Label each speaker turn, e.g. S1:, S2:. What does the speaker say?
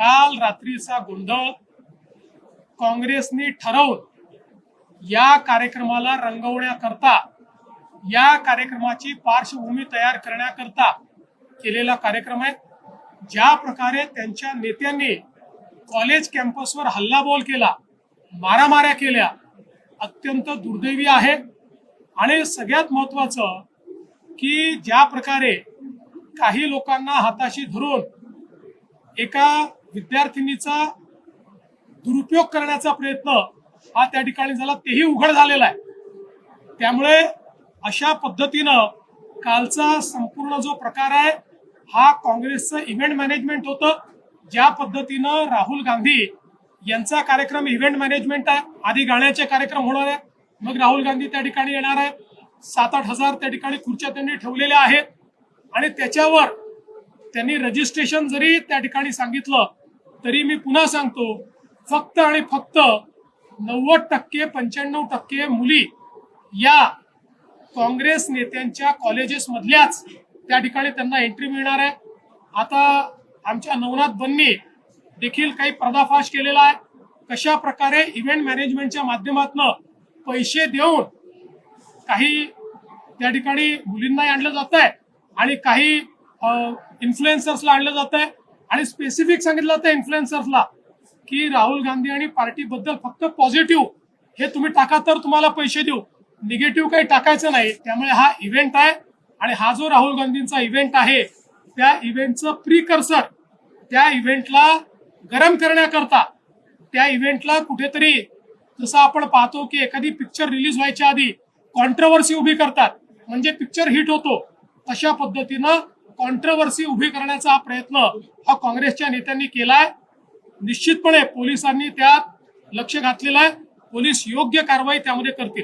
S1: काल रात्रीचा गोंधळ काँग्रेसने ठरवून या कार्यक्रमाला रंगवण्याकरता, या कार्यक्रमाची पार्श्वभूमी तयार करण्याकरता केलेला कार्यक्रम आहे। ज्या प्रकारे त्यांच्या नेत्यांनी कॉलेज कॅम्पसवर हल्लाबोल केला, मारामाऱ्या केल्या, अत्यंत दुर्दैवी आहे। आणि सगळ्यात महत्त्वाचं की ज्या प्रकारे काही लोकांना हाताशी धरून एका विद्यार्थिनीचा दुरुपयोग करण्याचा प्रयत्न हा त्या ठिकाणी झाला, तेही उघड झालेला आहे। त्यामुळे अशा पद्धतीनं कालचा संपूर्ण जो प्रकार आहे हा काँग्रेसचं इव्हेंट मॅनेजमेंट होतं। ज्या पद्धतीनं राहुल गांधी यांचा कार्यक्रम इव्हेंट मॅनेजमेंट आहे, आधी गाण्याचे कार्यक्रम होणार आहे, मग राहुल गांधी त्या ठिकाणी येणार आहे, 7-8 हजार त्या ठिकाणी खुर्च्या त्यांनी ठेवलेल्या आहेत आणि त्याच्यावर त्यांनी रजिस्ट्रेशन जरी त्या ठिकाणी सांगितलं तरी मी पुन्हा सांगतो, फक्त आणि फक्त 90% 95% मुली या काँग्रेस नेत्यांच्या कॉलेजेस मधल्याच त्या ठिकाणी त्यांना एंट्री मिळणार आहे। आता आमच्या नवनाथ बन्नी देखील काही पर्दाफाश केलेला आहे, कशा प्रकारे इव्हेंट मॅनेजमेंटच्या माध्यमातून पैसे देऊन काही त्या ठिकाणी मुलींना आणलं जात आहे आणि काही इन्फ्लुएन्सर्सला आणलं जात आहे आणि स्पेसिफिक सांगितलं जातं इन्फ्लुएन्सर्सला की राहुल गांधी आणि पार्टीबद्दल फक्त पॉझिटिव्ह हे तुम्ही टाका तर तुम्हाला पैसे देऊ, निगेटिव्ह काही टाकायचं नाही। त्यामुळे हा इव्हेंट आहे आणि हा जो राहुल गांधींचा इव्हेंट आहे त्या इव्हेंटचं प्रीकर्सर, त्या इव्हेंटला गरम करण्याकरता, त्या इव्हेंटला कुठेतरी जसं आपण पाहतो की एखादी पिक्चर रिलीज व्हायच्या आधी कॉन्ट्रोवर्सी उभी करतात म्हणजे पिक्चर हिट होतो, तशा पद्धतीनं कॉन्ट्रोवर्सी उभी करण्याचा हा प्रयत्न हा काँग्रेसच्या नेत्यांनी केलाय। निश्चितपणे पोलिसांनी त्यात लक्ष घातलेलं आहे, पोलीस योग्य कारवाई त्यामध्ये करतील।